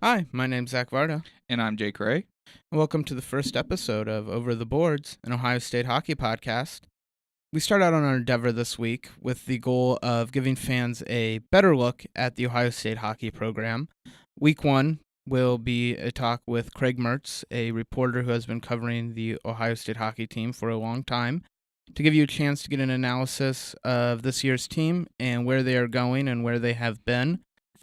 Hi, my name's Zach Varda, And I'm Jake Ray. and welcome to the first episode of Over the Boards, an Ohio State hockey podcast. We start out on our endeavor this week with the goal of giving fans a better look at the Ohio State hockey program. Week one will be a talk with Craig Merz, a reporter who has been covering the Ohio State hockey team for a long time, to give you a chance to get an analysis of this year's team and where they are going and where they have been.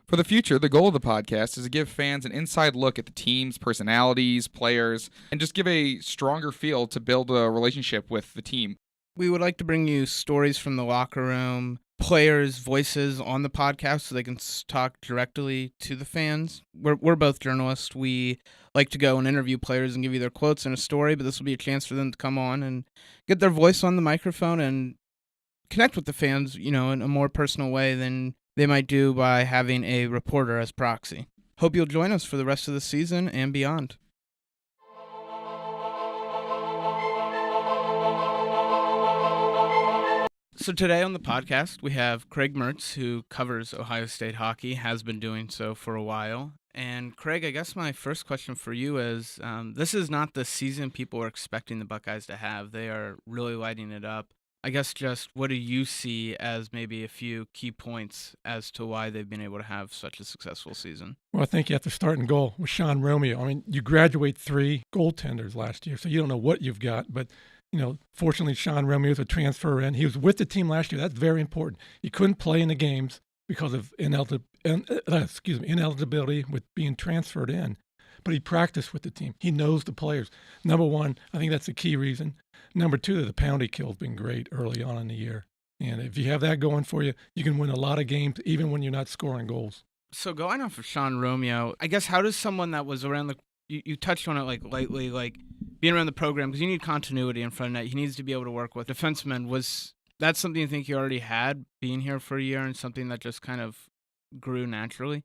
For the future, the goal of the podcast is to give fans an inside look at the team's personalities, players, and just give a stronger feel to build a relationship with the team. We would like to bring you stories from the locker room, players' voices on the podcast so they can talk directly to the fans. We're both journalists. We like to go and interview players and give you their quotes and a story, but this will be a chance for them to come on and get their voice on the microphone and connect with the fans, in a more personal way than they might do by having a reporter as proxy. Hope you'll join us for the rest of the season and beyond. So today on the podcast, we have Craig Merz, who covers Ohio State hockey, has been doing so for a while. And Craig, I guess my first question for you is, this is not the season people are expecting the Buckeyes to have. They are really lighting it up. I guess just what do you see as maybe a few key points as to why they've been able to have such a successful season? Well, I think you have to start in goal with Sean Romeo. I mean, you graduate 3 goaltenders last year, so you don't know what you've got. But, fortunately, Sean Romeo is a transfer in. He was with the team last year. That's very important. He couldn't play in the games because of ineligibility with being transferred in. But he practiced with the team. He knows the players. Number one, I think that's the key reason. Number two, the penalty kill has been great early on in the year. And if you have that going for you, you can win a lot of games even when you're not scoring goals. So going off of Sean Romeo, I guess how does someone that was around you touched on it lightly, being around the program, because you need continuity in front of net. He needs to be able to work with defensemen. Was that something you think you already had being here for a year and something that just kind of grew naturally?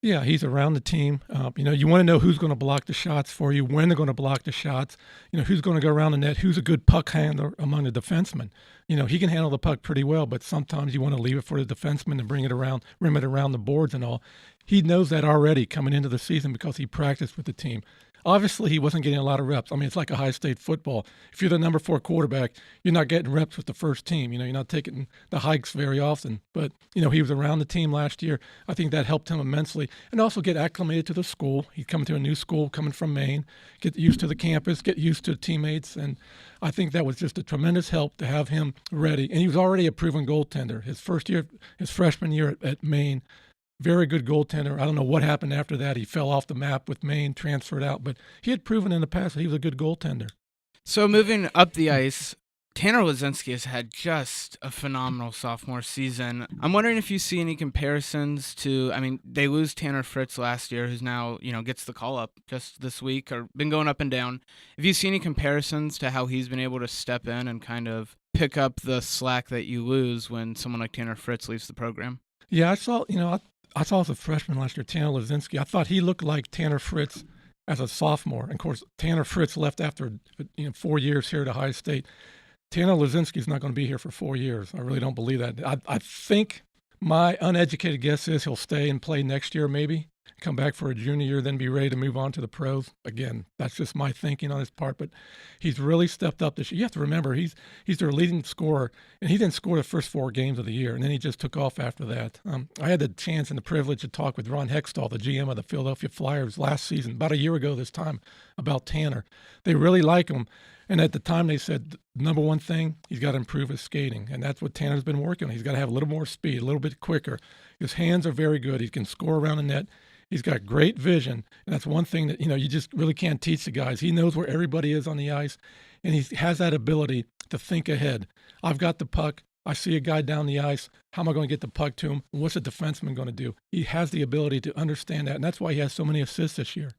Yeah, he's around the team. You want to know who's going to block the shots for you, when they're going to block the shots, who's going to go around the net, who's a good puck handler among the defensemen. He can handle the puck pretty well, but sometimes you want to leave it for the defenseman and rim it around the boards and all. He knows that already coming into the season because he practiced with the team. Obviously, he wasn't getting a lot of reps. I mean, it's like Ohio State football. If you're the number 4 quarterback, you're not getting reps with the first team. You're not taking the hikes very often. But, he was around the team last year. I think that helped him immensely. And also get acclimated to the school. He's coming to a new school, coming from Maine, get used to the campus, get used to teammates. And I think that was just a tremendous help to have him ready. And he was already a proven goaltender. His freshman year at Maine, very good goaltender. I don't know what happened after that. He fell off the map with Maine, transferred out, but he had proven in the past that he was a good goaltender. So moving up the ice, Tanner Laczynski has had just a phenomenal sophomore season. I'm wondering if you see any comparisons to, they lose Tanner Fritz last year, who's now, gets the call-up just this week, or been going up and down. If you see any comparisons to how he's been able to step in and kind of pick up the slack that you lose when someone like Tanner Fritz leaves the program? Yeah, I saw as a freshman last year, Tanner Laczynski. I thought he looked like Tanner Fritz as a sophomore. And of course, Tanner Fritz left after 4 years here at Ohio State. Tanner Laczynski is not going to be here for 4 years. I really don't believe that. I think my uneducated guess is he'll stay and play next year maybe, come back for a junior year, then be ready to move on to the pros. Again, that's just my thinking on his part, but he's really stepped up this year. You have to remember, he's their leading scorer, and he didn't score the first 4 games of the year, and then he just took off after that. I had the chance and the privilege to talk with Ron Hextall, the GM of the Philadelphia Flyers, last season, about a year ago this time, about Tanner. They really like him. And at the time, they said, number one thing, he's got to improve his skating. And that's what Tanner's been working on. He's got to have a little more speed, a little bit quicker. His hands are very good. He can score around the net. He's got great vision. And that's one thing that, you just really can't teach the guys. He knows where everybody is on the ice. And he has that ability to think ahead. I've got the puck. I see a guy down the ice. How am I going to get the puck to him? What's a defenseman going to do? He has the ability to understand that. And that's why he has so many assists this year.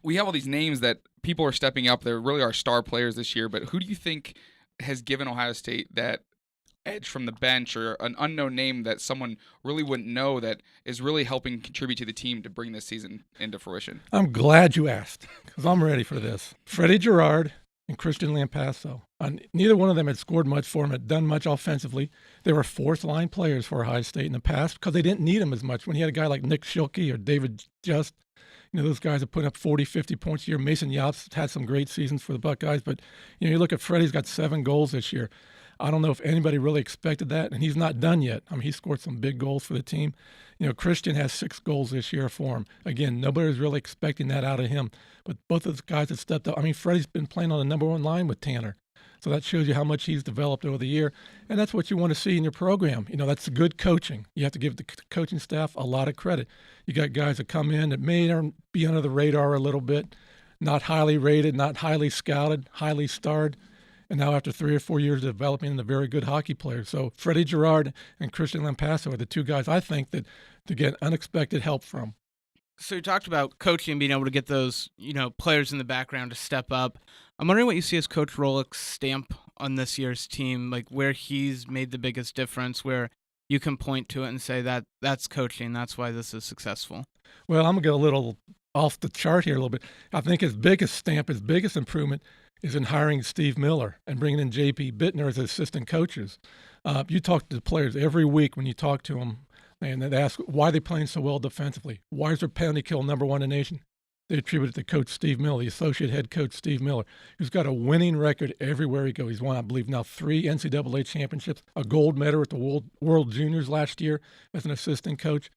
We have all these names that people are stepping up. They're really our star players this year. But who do you think has given Ohio State that edge from the bench, or an unknown name that someone really wouldn't know that is really helping contribute to the team to bring this season into fruition? I'm glad you asked, because I'm ready for this. Freddie Girard and Christian Lampasso. Neither one of them had scored much for him, had done much offensively. They were fourth-line players for Ohio State in the past because they didn't need him as much. When you had a guy like Nick Schilke or David Just, Those guys have put up 40, 50 points a year. Mason Yaps had some great seasons for the Buckeyes, but you look at Freddie's got 7 goals this year. I don't know if anybody really expected that, and he's not done yet. I mean, he scored some big goals for the team. Christian has 6 goals this year for him. Again, nobody's really expecting that out of him, but both of the guys have stepped up. I mean, Freddie's been playing on the number 1 line with Tanner, so that shows you how much he's developed over the year, and that's what you want to see in your program. That's good coaching. You have to give the coaching staff a lot of credit. You got guys that come in that may be under the radar a little bit, not highly rated, not highly scouted, highly starred, and now after 3 or 4 years of developing into very good hockey players. So Freddie Girard and Christian Lampasso are the 2 guys I think that to get unexpected help from. So you talked about coaching, being able to get those, players in the background to step up. I'm wondering what you see as Coach Rolick's stamp on this year's team, like where he's made the biggest difference, where you can point to it and say that's coaching, that's why this is successful. Well, I'm going to go a little off the chart here a little bit. I think his biggest stamp, his biggest improvement is in hiring Steve Miller and bringing in J.P. Bittner as assistant coaches. You talk to the players every week when you talk to them, and they ask why they're playing so well defensively. Why is their penalty kill number 1 in the nation? They attribute it to Coach Steve Miller, the associate head coach Steve Miller, who's got a winning record everywhere he goes. He's won, I believe, now 3 NCAA championships, a gold medal at the World Juniors last year as an assistant coach.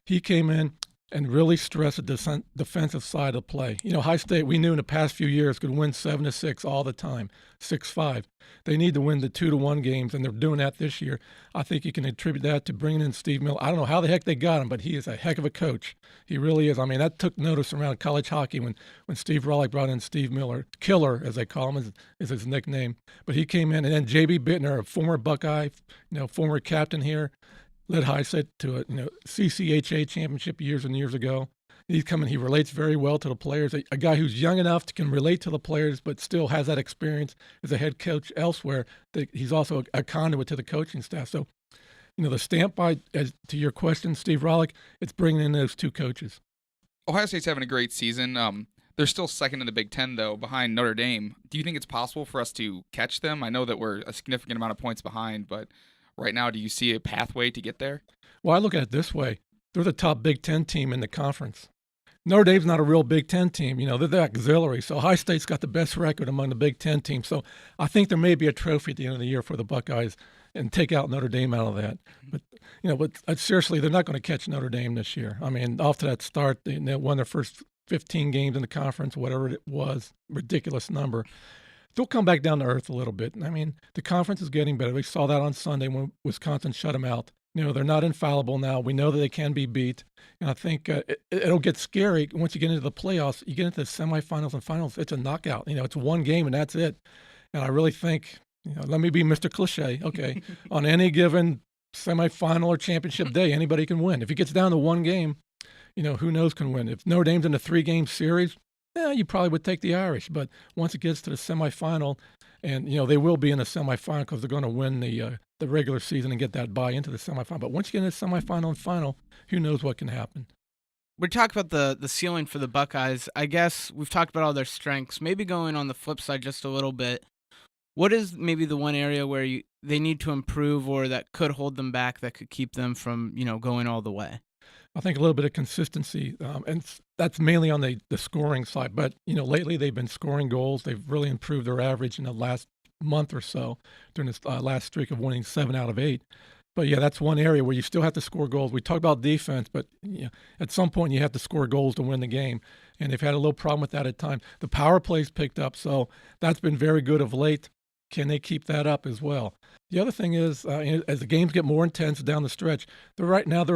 He came in and really stressed the defensive side of play. High State, we knew in the past few years, could win 7-6 all the time, 6-5. They need to win the 2-1 games, and they're doing that this year. I think you can attribute that to bringing in Steve Miller. I don't know how the heck they got him, but he is a heck of a coach. He really is. I mean, that took notice around college hockey when Steve Rollick brought in Steve Miller. Killer, as they call him, is his nickname. But he came in, and then J.B. Bittner, a former Buckeye, former captain here, led High State to a CCHA championship years and years ago. He's coming. He relates very well to the players. A guy who's young enough to can relate to the players, but still has that experience as a head coach elsewhere. He's also a conduit to the coaching staff. So, the stamp to your question, Steve Rollick, it's bringing in those 2 coaches. Ohio State's having a great season. They're still second in the Big Ten, though, behind Notre Dame. Do you think it's possible for us to catch them? I know that we're a significant amount of points behind, but right now, do you see a pathway to get there? Well, I look at it this way. They're the top Big Ten team in the conference. Notre Dame's not a real Big Ten team. They're the auxiliary. So High State's got the best record among the Big Ten teams. So I think there may be a trophy at the end of the year for the Buckeyes and take out Notre Dame out of that. But seriously, they're not going to catch Notre Dame this year. I mean, off to that start, they won their first 15 games in the conference, whatever it was, ridiculous number. They'll come back down to earth a little bit. I mean, the conference is getting better. We saw that on Sunday when Wisconsin shut them out. They're not infallible now. We know that they can be beat. And I think it'll get scary once you get into the playoffs. You get into the semifinals and finals, it's a knockout. It's 1 game and that's it. And I really think, let me be Mr. Cliche, okay, on any given semifinal or championship day, anybody can win. If it gets down to 1 game, who knows can win. If Notre Dame's in a 3-game series, you probably would take the Irish. But once it gets to the semifinal, and they will be in the semifinal because they're going to win the regular season and get that bye into the semifinal. But once you get in the semifinal and final, who knows what can happen. We talked about the ceiling for the Buckeyes. I guess we've talked about all their strengths. Maybe going on the flip side just a little bit, what is maybe the one area where they need to improve or that could hold them back, that could keep them from going all the way? I think a little bit of consistency, and that's mainly on the scoring side. But, lately they've been scoring goals. They've really improved their average in the last month or so during this last streak of winning 7 out of 8. But, yeah, that's one area where you still have to score goals. We talk about defense, but at some point you have to score goals to win the game. And they've had a little problem with that at times. The power play's picked up, so that's been very good of late. Can they keep that up as well? The other thing is, as the games get more intense down the stretch, they're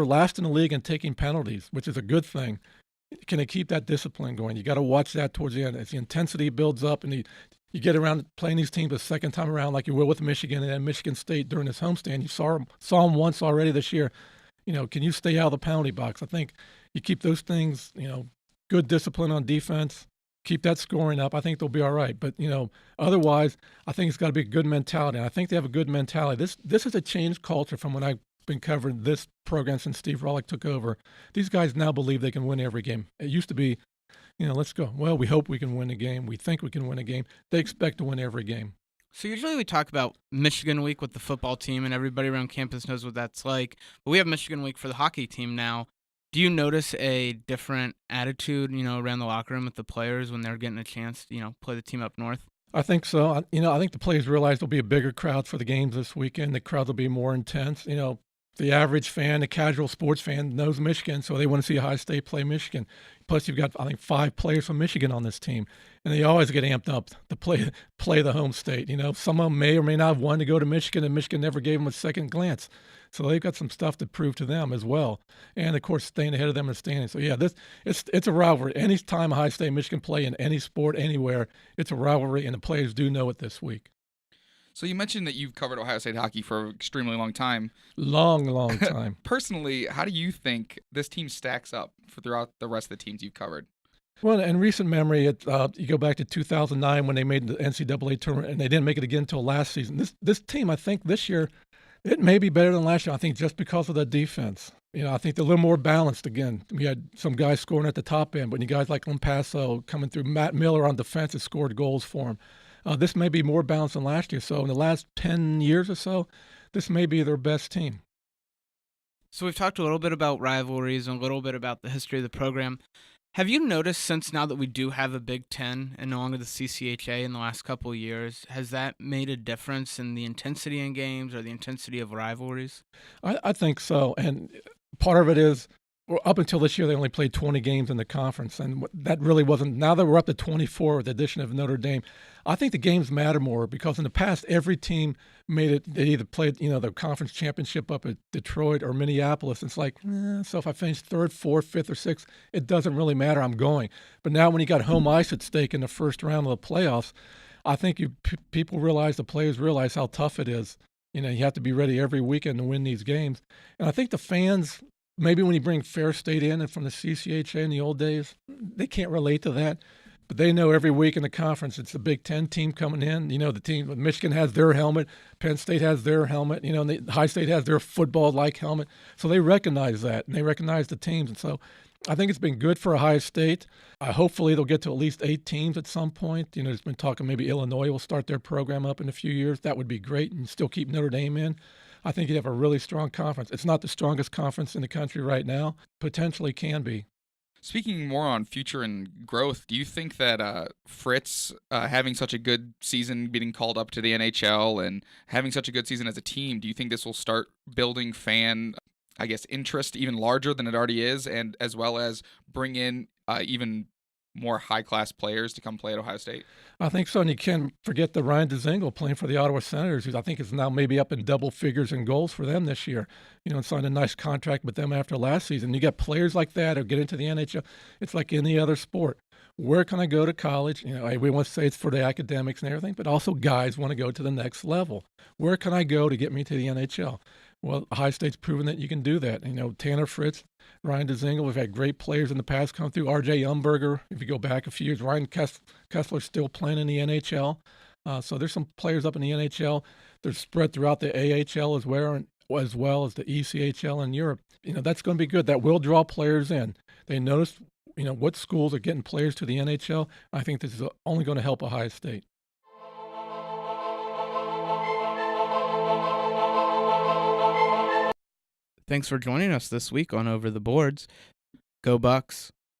last in the league in taking penalties, which is a good thing. Can they keep that discipline going? You got to watch that towards the end. As the intensity builds up and you get around playing these teams a second time around like you will with Michigan and then Michigan State during this homestand. You saw them once already this year. Can you stay out of the penalty box? I think you keep those things, good discipline on defense, keep that scoring up. I think they'll be all right. But, otherwise, I think it's got to be a good mentality. And I think they have a good mentality. This is a changed culture from when I've been covering this program since Steve Rollick took over. These guys now believe they can win every game. It used to be, let's go. Well, we hope we can win a game. We think we can win a game. They expect to win every game. So usually we talk about Michigan Week with the football team, and everybody around campus knows what that's like. But we have Michigan Week for the hockey team now. Do you notice a different attitude, around the locker room with the players when they're getting a chance to, play the team up north? I think so. I think the players realize there'll be a bigger crowd for the games this weekend. The crowd will be more intense. The average fan, the casual sports fan, knows Michigan, so they want to see Ohio State play Michigan. Plus, you've got, I think, 5 players from Michigan on this team, and they always get amped up to play the home state. Some of them may or may not have wanted to go to Michigan, and Michigan never gave them a second glance. So they've got some stuff to prove to them as well, and of course, staying ahead of them in the standings. So yeah, it's a rivalry. Any time Ohio State and Michigan play in any sport anywhere, it's a rivalry, and the players do know it this week. So you mentioned that you've covered Ohio State hockey for an extremely long time. Long time. Personally, how do you think this team stacks up throughout the rest of the teams you've covered? Well, in recent memory, you go back to 2009 when they made the NCAA tournament, and they didn't make it again until last season. This team, I think, this year, it may be better than last year. I think just because of the defense. I think they're a little more balanced again. We had some guys scoring at the top end, but you guys like Lampasso coming through. Matt Miller on defense has scored goals for him. This may be more balanced than last year. So in the last 10 years or so, this may be their best team. So we've talked a little bit about rivalries and a little bit about the history of the program. Have you noticed, since now that we do have a Big Ten and no longer the CCHA in the last couple of years, has that made a difference in the intensity in games or the intensity of rivalries? I think so. And part of it is, well, up until this year, they only played 20 games in the conference, and that really wasn't. Now that we're up to 24 with the addition of Notre Dame, I think the games matter more because in the past, every team made it. They either played, the conference championship up at Detroit or Minneapolis. It's like, so if I finish 3rd, 4th, 5th, or 6th, it doesn't really matter. I'm going. But now when you got home ice at stake in the first round of the playoffs, I think people realize, the players realize how tough it is. You have to be ready every weekend to win these games, and I think the fans. Maybe when you bring Fair State in and from the CCHA in the old days, they can't relate to that. But they know every week in the conference, it's the Big Ten team coming in. The team, Michigan has their helmet, Penn State has their helmet, and the Ohio State has their football-like helmet. So they recognize that, and they recognize the teams. And so I think it's been good for Ohio State. Hopefully they'll get to at least 8 teams at some point. There's been talk of maybe Illinois will start their program up in a few years. That would be great, and still keep Notre Dame in. I think you'd have a really strong conference. It's not the strongest conference in the country right now. Potentially can be. Speaking more on future and growth, do you think that Fritz having such a good season, being called up to the NHL, and having such a good season as a team, do you think this will start building fan, interest even larger than it already is, and as well as bring in even more high-class players to come play at Ohio State? I think so, and you can't forget the Ryan Dzingel playing for the Ottawa Senators, who I think is now maybe up in double figures in goals for them this year. And signed a nice contract with them after last season. You got players like that who get into the NHL. It's like any other sport. Where can I go to college? We want to say it's for the academics and everything, but also guys want to go to the next level. Where can I go to get me to the NHL? Well, Ohio State's proven that you can do that. Tanner Fritz, Ryan Dzingel, we've had great players in the past come through. R.J. Umberger, if you go back a few years, Ryan Kessler's still playing in the NHL. So there's some players up in the NHL. They're spread throughout the AHL as well as the ECHL in Europe. That's going to be good. That will draw players in. They notice, what schools are getting players to the NHL. I think this is only going to help Ohio State. Thanks for joining us this week on Over the Boards. Go Bucks.